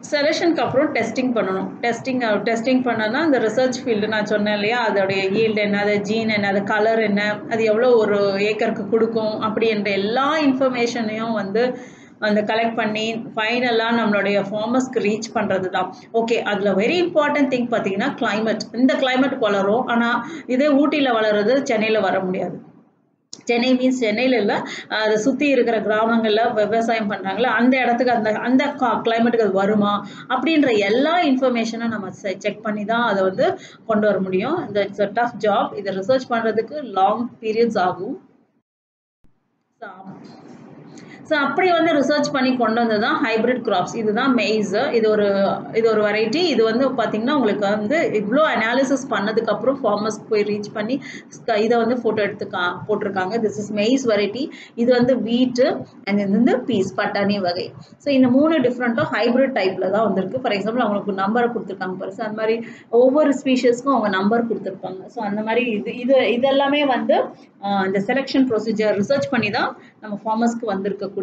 செலெக்ஷனுக்கு அப்புறம் டெஸ்டிங் பண்ணணும். டெஸ்டிங் பண்ணனா அந்த ரிசர்ச் ஃபீல்டு நான் சொன்னேன் இல்லையா, அதோடைய ஈல்டு என்ன, அது ஜீன் என்ன, அது கலர் என்ன, அது எவ்வளோ ஒரு ஏக்கருக்கு கொடுக்கும் அப்படின்ற எல்லா இன்ஃபர்மேஷனையும் வந்து அந்த கலெக்ட் பண்ணி ஃபைனலாக நம்மளுடைய ஃபார்மர்ஸ்க்கு ரீச் பண்ணுறது தான். ஓகே, அதில் வெரி இம்பார்ட்டன்ட் திங் பார்த்தீங்கன்னா கிளைமேட். இந்த கிளைமேட் வளரும், ஆனால் இதே ஊட்டியில் வளருது சென்னையில் வர முடியாது. சென்னை மீன்ஸ் சென்னையில் இல்லை, அதை சுற்றி இருக்கிற கிராமங்களில் விவசாயம் பண்ணுறாங்களா அந்த இடத்துக்கு அந்த கிளைமேட்டுக்கு அது வருமா அப்படின்ற எல்லா இன்ஃபர்மேஷனும் நம்ம செக் பண்ணி தான் அதை வந்து கொண்டு வர முடியும். இந்த இட்ஸ் அ டஃப் ஜாப். இதை ரிசர்ச் பண்ணுறதுக்கு லாங் பீரியட்ஸ் ஆகும். ஸோ அப்படி வந்து ரிசர்ச் பண்ணி கொண்டு வந்தது தான் ஹைப்ரிட் கிராப்ஸ். இதுதான் மெய்ஸ். இது ஒரு வெரைட்டி. இது வந்து பார்த்தீங்கன்னா உங்களுக்கு வந்து இவ்வளோ அனாலிசிஸ் பண்ணதுக்கப்புறம் ஃபார்மர்ஸ்க்கு போய் ரீச் பண்ணி இதை வந்து ஃபோட்டோ எடுத்து போட்டிருக்காங்க. This is maize variety. இது வந்து வீட்டு அண்ட் இது வந்து பீஸ் பட்டாணி வகை. ஸோ இந்த 3 டிஃப்ரெண்ட்டாக ஹைப்ரிட் டைப்பில் தான் வந்திருக்கு. ஃபார் எக்ஸாம்பிள் அவங்களுக்கு நம்பரை கொடுத்துருக்காங்க பாரு. ஸோ அந்த மாதிரி ஒவ்வொரு ஸ்பீஷஸ்க்கும் அவங்க நம்பர் கொடுத்துருப்பாங்க. ஸோ அந்த மாதிரி இதெல்லாமே வந்து இந்த செலெக்ஷன் ப்ரொசீஜர் ரிசர்ச் பண்ணி தான் நம்ம ஃபார்மர்ஸ்க்கு வந்திருக்கக்கூடிய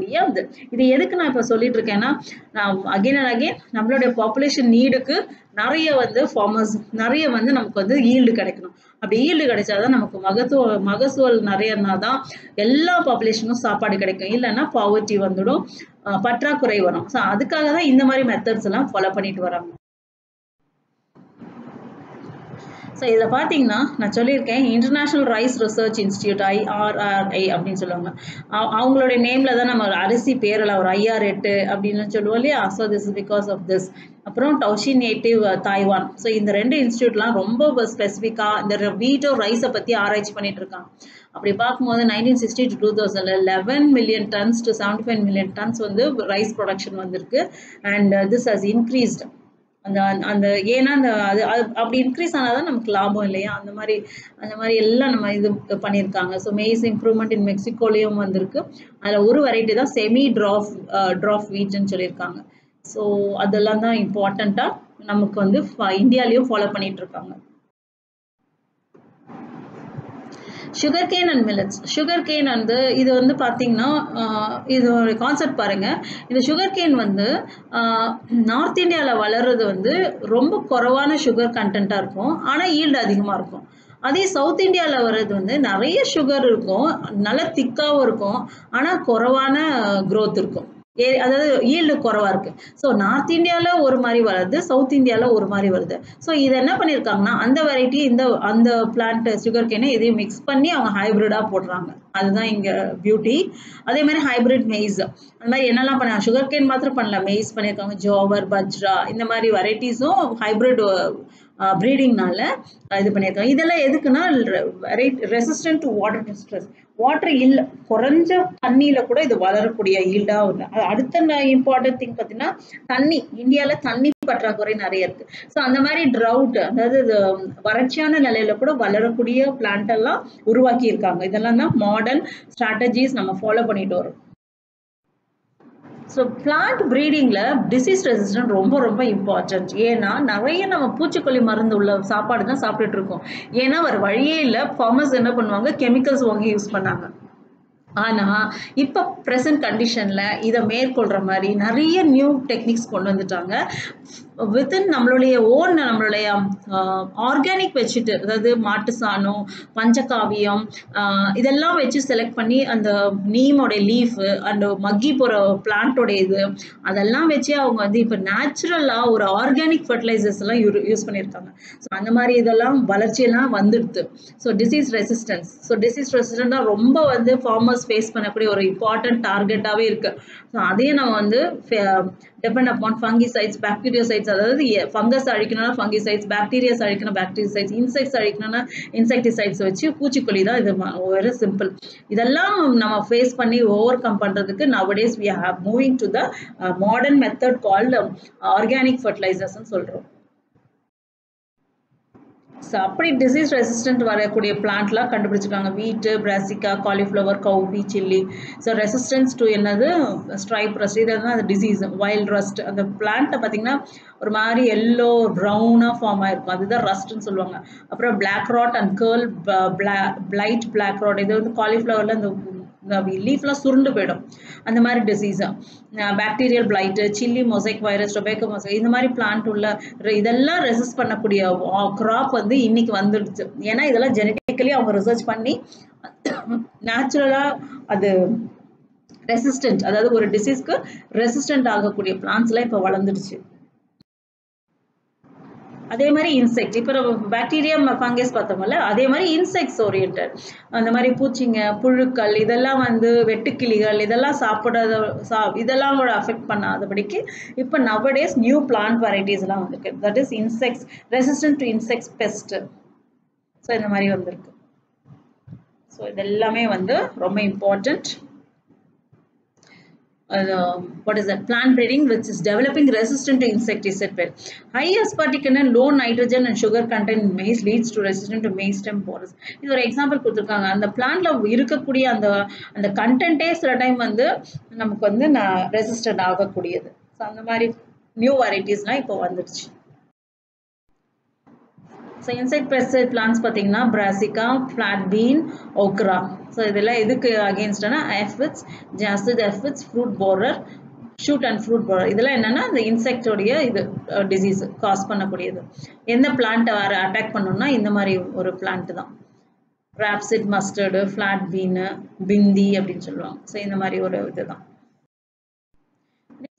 இது எதுக்கு நான் இப்போ சொல்லிட்டு இருக்கேன்னா, நான் அகைன் அண்ட் அகைன் நம்மளுடைய பாப்புலேஷன் நீடுக்கு நிறைய வந்து ஃபார்மர்ஸ் நிறைய வந்து நமக்கு வந்து ஈல்டு கிடைக்கணும். அப்படி ஈல்டு கிடைச்சாதான் நமக்கு மகசூல் நிறையனா தான் எல்லா பாப்புலேஷனும் சாப்பாடு கிடைக்கும். இல்லைன்னா பாவர்ட்டி வந்துடும், பற்றாக்குறை வரும். ஸோ அதுக்காக தான் இந்த மாதிரி மெத்தட்ஸ் எல்லாம் ஃபாலோ பண்ணிட்டு வராங்க. ஸோ இதை பார்த்தீங்கன்னா நான் சொல்லியிருக்கேன், international rice research institute IRRI அப்படின்னு சொல்லுவாங்க. அவங்களுடைய நேமில் தான் நம்ம அரிசி பேரில் ஒரு IR8 அப்படின்னு சொல்லுவோம் இல்லையா. So this is because of this. அப்புறம் டவுஷி நேட்டிவ் தாய்வான். ஸோ இந்த 2 இன்ஸ்டியூட்லாம் ரொம்ப ஸ்பெசிஃபிக்காக இந்த வீட்டோ ரைஸை பற்றி ஆராய்ச்சி பண்ணிட்டு இருக்காங்க. அப்படி பார்க்கும்போது 1960 to 2000 11 million tons to 75 million tons வந்து ரைஸ் ப்ரொடக்ஷன் வந்திருக்கு. And this has increased. அந்த ஏன்னா அது அப்படி இன்க்ரீஸ் ஆனாதான் நமக்கு லாபம் இல்லையா. அந்த மாதிரி எல்லாம் நம்ம இது பண்ணியிருக்காங்க. ஸோ மெய்ஸ் இம்ப்ரூவ்மெண்ட் இன் மெக்சிகோலையும் வந்திருக்கு. அதில் ஒரு வெரைட்டி தான் செமி ட்ராஃப் வீட்னு சொல்லியிருக்காங்க. ஸோ அதெல்லாம் தான் இம்பார்ட்டண்ட்டாக நமக்கு வந்து இந்தியாலையும் ஃபாலோ பண்ணிட்டு இருக்காங்க. Sugar cane and millets. Sugar cane வந்து இது வந்து பார்த்தீங்கன்னா இது ஒரு கான்செப்ட் பாருங்கள். இந்த சுகர் கேன் வந்து நார்த் இந்தியாவில் வளர்றது வந்து ரொம்ப குறைவான சுகர் கண்டென்ட்டாக இருக்கும், ஆனால் ஈல்டு அதிகமாக இருக்கும். அதே சவுத் இந்தியாவில் வர்றது வந்து நிறைய சுகர் இருக்கும், நல்லா திக்காகவும் இருக்கும், ஆனால் குறைவான க்ரோத் இருக்கும். அதாவது ஈல்டு குறைவா இருக்கு. ஸோ நார்த் இந்தியாவில் ஒரு மாதிரி வருது, சவுத் இந்தியாவில் ஒரு மாதிரி வருது. ஸோ இதை என்ன பண்ணியிருக்காங்கன்னா அந்த வெரைட்டி அந்த பிளான்ட் சுகர் கேனை இதையும் மிக்ஸ் பண்ணி அவங்க ஹைப்ரிடாக போடுறாங்க. அதுதான் இங்கே பியூட்டி. அதே மாதிரி ஹைப்ரிட் மெய்ஸ் அந்த மாதிரி என்னெல்லாம் பண்ணாங்க, சுகர் கேன் மாத்திரம் பண்ணல, மெய்ஸ் பண்ணியிருக்காங்க, ஜோவர், பஜ்ரா இந்த மாதிரி வெரைட்டிஸும் ஹைப்ரிட் ப்ரீடிங்னால இது பண்ணியிருக்காங்க. இதெல்லாம் எதுக்குன்னா resistant to water stress. Water இல்லை, குறைஞ்ச தண்ணியில் கூட இது வளரக்கூடிய ஈல்டாக இல்லை. அடுத்த இம்பார்ட்டன்ட் திங் பார்த்தீங்கன்னா தண்ணி. இந்தியாவில் தண்ணி பற்றாக்குறை நிறைய இருக்கு. ஸோ அந்த மாதிரி ட்ரவுட், அதாவது வறட்சியான நிலையில கூட வளரக்கூடிய பிளான்ட் எல்லாம் உருவாக்கி இருக்காங்க. இதெல்லாம் தான் மாடர்ன் ஸ்ட்ராட்டஜிஸ் நம்ம ஃபாலோ பண்ணிட்டு வரோம். ஸோ பிளான்ட் ப்ரீடிங்கில் டிசீஸ் ரெசிஸ்டன்ட் ரொம்ப இம்பார்ட்டன்ட். ஏன்னா நிறைய நம்ம பூச்சிக்கொல்லி மருந்து உள்ள சாப்பாடு தான் சாப்பிட்டுட்டு இருக்கோம். ஏன்னா வேறு வழியே இல்லை, ஃபார்மர்ஸ் என்ன பண்ணுவாங்க, கெமிக்கல்ஸ் வாங்கி யூஸ் பண்ணாங்க. ஆனால் இப்போ ப்ரெசன்ட் கண்டிஷனில் இதை மேற்கொள்கிற மாதிரி நிறைய நியூ டெக்னிக்ஸ் கொண்டு வந்துட்டாங்க. வித்தின் நம்மளுடைய ஆர்கானிக் வச்சுட்டு, அதாவது மாட்டு சாணம், பஞ்சகாவியம் இதெல்லாம் வச்சு செலக்ட் பண்ணி அந்த நீமோடைய லீஃபு அண்ட் மக்கி போகிற பிளான்ட்டோடைய இது அதெல்லாம் வச்சு அவங்க வந்து இப்போ நேச்சுரலாக ஒரு ஆர்கானிக் ஃபர்டிலைசர்ஸ் எல்லாம் யூஸ் பண்ணியிருக்காங்க. ஸோ அந்த மாதிரி இதெல்லாம் வளர்ச்சியெல்லாம் வந்துடுது. ஸோ டிசீஸ் ரெசிஸ்டன்ட்டாக ரொம்ப வந்து ஃபார்மர்ஸ் ஃபேஸ் பண்ணக்கூடிய ஒரு இம்பார்ட்டன்ட் டார்கெட்டாகவே இருக்குது. ஸோ அதையும் நம்ம வந்து depend upon fungicides, bactericides, அதாவது ஃபங்கஸ் அழிக்கணும்னா ஃபங்கிசைட்ஸ், பாக்டீரியாஸ் அழிக்கணும் பாக்டீரிசைட்ஸ், இன்செக்ட்ஸ் அழிக்கணும்னா இன்செக்டிசைட்ஸ் வச்சு பூச்சிக்கொல்லி தான். இது வெரி சிம்பிள். இதெல்லாம் நம்ம ஃபேஸ் பண்ணி ஓவர் கம் பண்ணுறதுக்கு nowadays we are moving to the modern method called organic fertilizers சொல்கிறோம். ஸோ அப்படி டிசீஸ் ரெசிஸ்டன்ட் வரக்கூடிய பிளான்ட்லாம் கண்டுபிடிச்சிருக்காங்க. Wheat, brassica, cauliflower, cowpea, chilli. So resistance to என்னது, ஸ்ட்ரைப் ரஸ்ட். இதை தான் அந்த டிசீஸ் வைல்ட் ரஸ்ட். அந்த பிளான்ட்டை பார்த்தீங்கன்னா ஒரு மாதிரி எல்லோ ப்ரௌனாக ஃபார்ம் ஆகிருக்கும், அதுதான் ரஸ்ட்ன்னு சொல்லுவாங்க. அப்புறம் black rot and curl blight black rot. இது வந்து காலிஃப்ளவரில் இந்த லீஃப்லாம் சுருண்டு போயிடும், அந்த மாதிரி disease. Bacterial blight, chilli mosaic virus, tobacco mosaic, இந்த மாதிரி பிளான்ட் உள்ள இதெல்லாம் ரெசிஸ்ட் பண்ணக்கூடிய கிராப் வந்து இன்னைக்கு வந்துடுச்சு. ஏன்னா இதெல்லாம் ஜெனட்டிக்கலி அவங்க ரிசர்ச் பண்ணி நேச்சுரலாக அது ரெசிஸ்டன்ட், அதாவது ஒரு டிசீஸ்க்கு ரெசிஸ்டன்ட் ஆகக்கூடிய பிளான்ட்ஸ்லாம் இப்போ வளர்ந்துடுச்சு. அதே மாதிரி இன்செக்ட் இப்போ பாக்டீரியா ஃபங்கஸ் பார்த்தோம்ல அதே மாதிரி இன்செக்ட்ஸ் ஓரியன்ட் அந்த மாதிரி பூச்சிங்க புழுக்கள் இதெல்லாம் வந்து வெட்டுக்கிளிகள் இதெல்லாம் இதெல்லாம் கூட அஃபெக்ட் பண்ணாதபடிக்கு இப்போ நவடேஸ் நியூ பிளான்ட் வெரைட்டிஸ்லாம் வந்திருக்கு that is insects resistant to insects best so இந்த மாதிரி வந்திருக்கு ஸோ இதெல்லாமே வந்து ரொம்ப important what is that plant breeding which is developing resistant to insecticide pest. High aspartic and low nitrogen and sugar content in maize leads to resistant to maize stem borers. இது ஒரு example கொடுத்துருக்காங்க அந்த பிளான்ட்ல இருக்கக்கூடிய அந்த கண்டென்ட்டே சில time வந்து நமக்கு வந்து ரெசிஸ்டன்ட் ஆகக்கூடியது ஸோ அந்த மாதிரி நியூ வெரைட்டிஸ்லாம் இப்போ வந்துடுச்சு ஸோ இன்செக்ட் பெஸ்டைட் பிளான்ஸ் பார்த்தீங்கன்னா brassica flat bean okra so இதெல்லாம் எதுக்கு அகேன்ஸ்டானா aphids jassids aphids fruit borer shoot and fruit borer இதெல்லாம் என்னன்னா இந்த இன்செக்டோடைய இது டிசீஸ் காஸ் பண்ணக்கூடியது எந்த பிளான்ட்டை வேறு அட்டாக் பண்ணணும்னா இந்த மாதிரி ஒரு பிளான்ட் தான் ராப்சிட் மஸ்டர்டு ஃபிளாட் பீனு பிந்தி அப்படின்னு சொல்லுவாங்க ஸோ இந்த மாதிரி ஒரு இதுதான்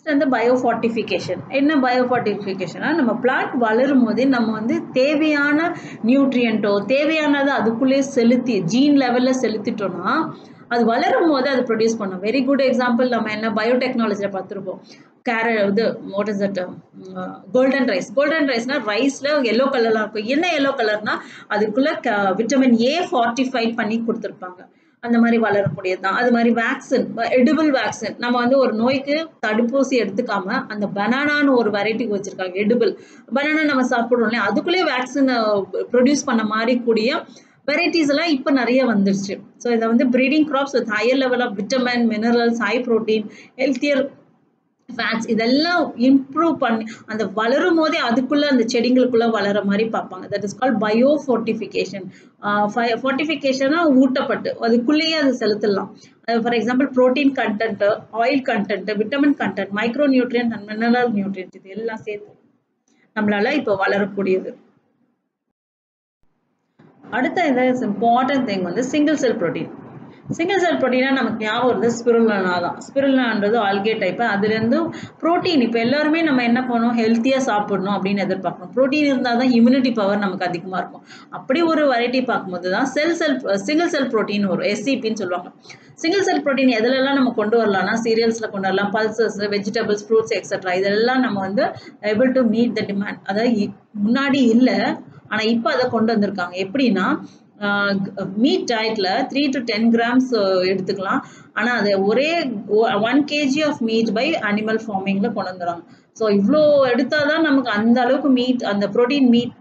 நெக்ஸ்ட் பயோஃபார்டிஃபிகேஷன் என்ன பயோஃபார்டிஃபிகேஷனா நம்ம பிளான்ட் வளரும் போதே நம்ம வந்து தேவையான நியூட்ரியன்ட்டோ தேவையானது அதுக்குள்ளே செலுத்தி ஜீன் லெவலில் செலுத்திட்டோம்னா அது வளரும் போது அது ப்ரொடியூஸ் பண்ணும் வெரி குட் எக்ஸாம்பிள் நம்ம என்ன பயோடெக்னாலஜியில் பார்த்துருப்போம் இது வாட் இஸ் தட் கோல்டன் ரைஸ்னா ரைஸில் எல்லோ கலர்லாம் இருக்கும் என்ன எல்லோ கலர்னா அதுக்குள்ளே விட்டமின் ஏ ஃபார்ட்டிஃபைட் பண்ணி கொடுத்துருப்பாங்க அந்த மாதிரி வளரக்கூடியது தான் அது மாதிரி வேக்சின் எடிபிள் வேக்சின் நம்ம வந்து ஒரு நோய்க்கு தடுப்பூசி எடுத்துக்காம அந்த பனானான்னு ஒரு வெரைட்டிக்கு வச்சிருக்காங்க எடிபிள் பனானா நம்ம சாப்பிட்றோம் இல்லையா அதுக்குள்ளேயே வேக்சின் ப்ரொடியூஸ் பண்ண மாதிரி கூடிய வெரைட்டிஸ் எல்லாம் இப்போ நிறைய வந்துருச்சு ஸோ இதை வந்து breeding crops with higher level of vitamin minerals high protein healthier fats இதெல்லாம் இம்ப்ரூவ் பண்ணி அந்த வளரும் போதே அதுக்குள்ள அந்த செடிங்களுக்குள்ள வளர மாதிரி பார்ப்பாங்க தட் இஸ் கால் பயோஃபோர்டிஃபிகேஷன் ஃபோர்டிஃபிகேஷனா ஊட்டப்பட்டு அதுக்குள்ளேயே அது செலுத்தலாம் for example protein content oil content vitamin content micro nutrient and mineral nutrient இது எல்லாம் சேர்த்து நம்மளால இப்போ வளரக்கூடியது அடுத்த இம்பார்ட்டன்ட் திங் வந்து single cell protein single cell ப்ரோட்டீனா நமக்கு ஞாபகம் வருது ஸ்பிருலினா தான் ஸ்பிருலினான்றது ஆல்கே டைப்பு அதுலேருந்து ப்ரோட்டீன் இப்போ எல்லாருமே நம்ம என்ன பண்ணணும் ஹெல்த்தியாக சாப்பிடணும் அப்படின்னு எதிர்பார்க்கணும் ப்ரோட்டீன் இருந்தால் தான் இம்யூனிட்டி பவர் நமக்கு அதிகமாக இருக்கும் அப்படி ஒரு வெரைட்டி பார்க்கும்போது தான் சிங்கிள் செல் ப்ரோட்டீன் வரும் எஸ்சிபின்னு சொல்லுவாங்க சிங்கிள் செல் ப்ரோட்டீன் எதுலெல்லாம் நம்ம கொண்டு வரலாம்னா சீரியல்ஸில் கொண்டு வரலாம் பல்சஸ் வெஜிடபிள்ஸ் ஃப்ரூட்ஸ் எக்ஸெட்ரா இதெல்லாம் நம்ம வந்து able to meet the demand அதாவது முன்னாடி இல்லை ஆனால் இப்போ அதை கொண்டு வந்திருக்காங்க எப்படின்னா மீட் டயட்ல 3 to 10 grams எடுத்துக்கலாம் ஆனால் அதை ஒரே 1 kg of meat by animal ஃபார்மிங்ல கொண்டு வந்துடுறாங்க ஸோ இவ்வளோ எடுத்தாதான் நமக்கு அந்த அளவுக்கு மீட் அந்த ப்ரோட்டீன் மீட்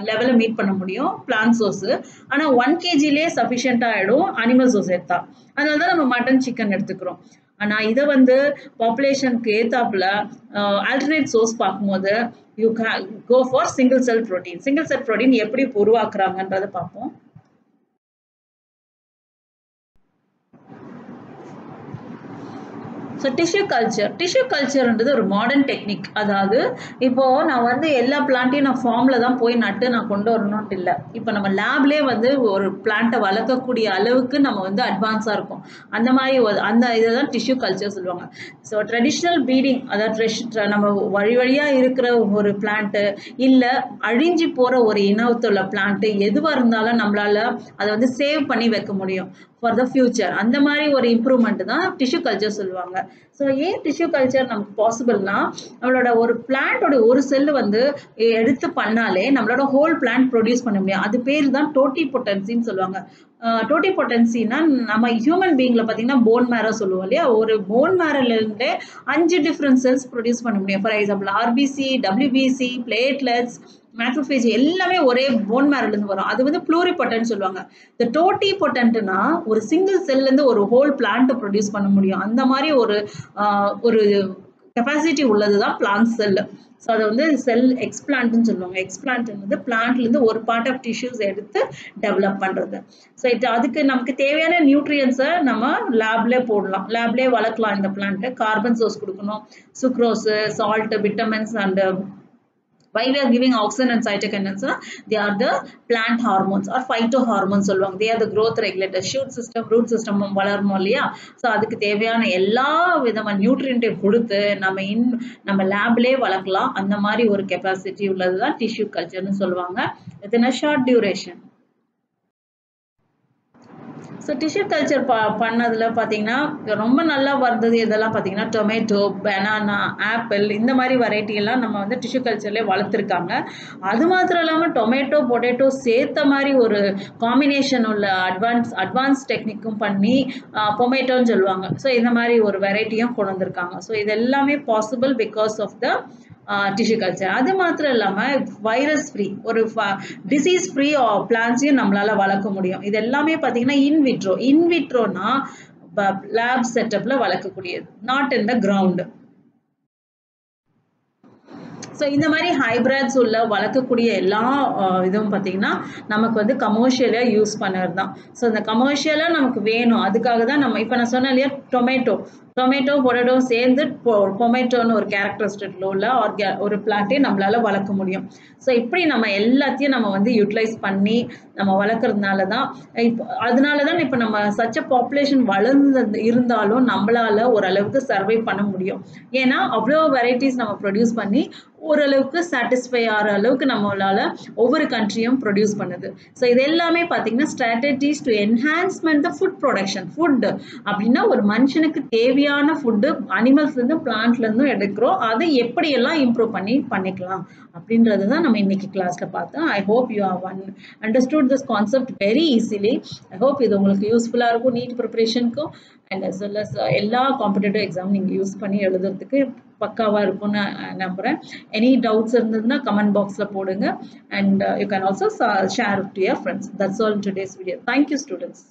லெவலில் மீட் பண்ண முடியும் பிளான்ட் சோர்ஸு ஆனால் 1 kgலேயே சஃபிஷியண்டாக ஆகிடும் அனிமல் சோர்ஸ் எடுத்தா அதனால தான் நம்ம மட்டன் சிக்கன் எடுத்துக்கிறோம் ஆனால் இதை வந்து பாப்புலேஷனுக்கு ஏத்தாப்புல ஆல்டர்னேட் சோர்ஸ் பார்க்கும்போது you go for single cell protein எப்படி உருவாக்குறாங்கன்றதை பார்ப்போம் ஸோ டிஷ்யூ கல்ச்சர்ன்றது ஒரு மாடர்ன் டெக்னிக் அதாவது இப்போது நான் வந்து எல்லா பிளான்ட்டையும் நான் ஃபார்மில் தான் போய் நட்டு நான் கொண்டு வரணும்ட்டு இல்லை இப்போ நம்ம லேப்லேயே வந்து ஒரு பிளான்ட்டை வளர்க்கக்கூடிய அளவுக்கு நம்ம வந்து அட்வான்ஸாக இருக்கும் அந்த மாதிரி இதை தான் டிஷ்யூ கல்ச்சர் சொல்லுவாங்க ஸோ ட்ரெடிஷ்னல் ப்ரீடிங் அதாவது நம்ம வழியாக இருக்கிற ஒரு பிளான்ட்டு இல்லை அழிஞ்சு போகிற ஒரு இனத்துள்ள பிளான்ட்டு எதுவாக இருந்தாலும் நம்மளால் அதை வந்து சேவ் பண்ணி வைக்க முடியும் ஃபார் த ஃபியூச்சர் அந்த மாதிரி ஒரு இம்ப்ரூவ்மெண்ட் தான் டிஷ்யூ கல்ச்சர் சொல்லுவாங்க ஸோ ஏன் டிஷ்யூ கல்ச்சர் நமக்கு பாசிபிள்னா நம்மளோட ஒரு பிளான்ட்டோட ஒரு செல்லு வந்து எடுத்து பண்ணாலே நம்மளோட ஹோல் பிளான்ட் ப்ரொடியூஸ் பண்ண முடியும் அது பேர் தான் டோட்டிபொட்டன்சின்னு சொல்லுவாங்க டோட்டிபொட்டன்சின்னா நம்ம ஹியூமன் பீயிங்கில் பார்த்தீங்கன்னா போன் மேரோ சொல்லுவோம் இல்லையா ஒரு போன் மேரோலேருந்தே 5 டிஃப்ரெண்ட் செல்ஸ் ப்ரொடியூஸ் பண்ண முடியும் for example RBC WBC platelets macrophage எல்லாமே ஒரே போன் மேரோலேருந்து வரும் அது வந்து ப்ளூரிபொட்டன்ட் சொல்லுவாங்க இந்த டோட்டிபொட்டன்ட்னா ஒரு சிங்கிள் செல்லேருந்து ஒரு ஹோல் பிளான்ட் ப்ரொடியூஸ் பண்ண முடியும் அந்த மாதிரி ஒரு கெப்பாசிட்டி உள்ளது தான் பிளான்ட் செல் ஸோ அதை வந்து செல் எக்ஸ்பிளான்ட்னு சொல்லுவாங்க எக்ஸ்பிளான்ட்ன்றது பிளான்ட்லேருந்து ஒரு பார்ட் ஆஃப் டிஷ்யூஸ் எடுத்து டெவலப் பண்ணுறது ஸோ அதுக்கு நமக்கு தேவையான நியூட்ரியன்ஸை நம்ம லேப்லேயே போடலாம் லேப்லேயே வளர்க்கலாம் இந்த பிளான்ட்டு கார்பன் சோர்ஸ் கொடுக்கணும் sucrose salt vitamins and Why we are giving auxin and cytokinins? They are the plant hormones or phytohormones சொல்லுவாங்க. They are the growth regulators. Shoot system, root system வளரணும் இல்லையா? ஸோ அதுக்கு தேவையான எல்லா விதமான நியூட்ரியன்ட்டையும் கொடுத்து நம்ம லேப்லேயே வளர்க்கலாம். அந்த மாதிரி ஒரு கெப்பாசிட்டி உள்ளது தான் டிஷ்யூ கல்ச்சர்னு சொல்லுவாங்க. Within a short duration. So tissue culture பண்ணதில் பார்த்தீங்கன்னா ரொம்ப நல்லா வந்தது இதெல்லாம் பார்த்தீங்கன்னா டொமேட்டோ, பனானா, ஆப்பிள் இந்த மாதிரி வெரைட்டியெல்லாம் நம்ம வந்து டிஷ்யூ கல்ச்சர்லேயே வளர்த்துருக்காங்க. அது மாத்திரம் இல்லாமல் டொமேட்டோ, பொட்டேட்டோ சேர்த்த மாதிரி ஒரு காம்பினேஷன் உள்ள அட்வான்ஸ் டெக்னிக்கும் பண்ணி பொமேட்டோன்னு சொல்லுவாங்க. ஸோ இந்த மாதிரி ஒரு வெரைட்டியும் கொண்டு வந்திருக்காங்க. ஸோ இது எல்லாமே possible because of the tissue culture. அது மாத்திரம் இல்லாமல் வைரஸ் ஃப்ரீ ஒரு டிசீஸ் ஃப்ரீ பிளான்ட்ஸையும் நம்மளால வளர்க்க முடியும். இது எல்லாமே பார்த்தீங்கன்னா இன்விட்ரோனா லேப் செட்டப்ல வளர்க்கக்கூடியது, not in the ground. So இந்த மாதிரி ஹைப்ரிட்ஸ் உள்ள வளர்க்கக்கூடிய எல்லா இதுவும் பார்த்தீங்கன்னா நமக்கு வந்து கமர்ஷியலாக யூஸ் பண்ணுறது தான். ஸோ இந்த கமர்ஷியலாக நமக்கு வேணும், அதுக்காக தான் நம்ம இப்போ நான் சொன்னேன் இல்லையா டொமேட்டோ, பொட்டேட்டோ சேர்ந்து பொமேட்டோன்னு ஒரு கேரக்டரிஸ்டிக்ல உள்ள ஒரு பிளான்ட்டே நம்மளால வளர்க்க முடியும். ஸோ இப்படி நம்ம எல்லாத்தையும் நம்ம வந்து யூட்டிலைஸ் பண்ணி நம்ம வளர்க்குறதுனால தான் இப்போ நம்ம சச்ச பாப்புலேஷன் வளர்ந்து இருந்தாலும் நம்மளால ஓரளவுக்கு சர்வை பண்ண முடியும். ஏன்னா அவ்வளோ வெரைட்டிஸ் நம்ம ப்ரொடியூஸ் பண்ணி ஓரளவுக்கு சாட்டிஸ்ஃபை ஆகிற அளவுக்கு நம்மளால ஒவ்வொரு கண்ட்ரியும் ப்ரொடியூஸ் பண்ணுது. ஸோ இது எல்லாமே பார்த்தீங்கன்னா strategies to enhancement the food production. Food அப்படின்னா ஒரு மனுஷனுக்கு தேவையான ஃபுட்டு அனிமல்ஸ்லேருந்து பிளான்ட்லேருந்தும் எடுக்கிறோம், அதை எப்படியெல்லாம் இம்ப்ரூவ் பண்ணிக்கலாம் அப்படின்றது தான் நம்ம இன்னைக்கு கிளாஸ்ல பார்த்தோம். I hope you have understood this concept very easily. I hope இது உங்களுக்கு யூஸ்ஃபுல்லாக இருக்கும் நீட் ப்ரிப்பரேஷனுக்கும் அண்ட் அஸ் வெல் அஸ் எல்லா காம்படிட்டிவ் எக்ஸாம் நீங்கள் யூஸ் பண்ணி எழுதுறதுக்கு பக்காவாக இருக்கும்னு நம்புகிறேன். எனி டவுட்ஸ் இருந்ததுன்னா கமெண்ட் பாக்ஸில் போடுங்க. And you can also share to your friends. That's all today's video. Thank you students.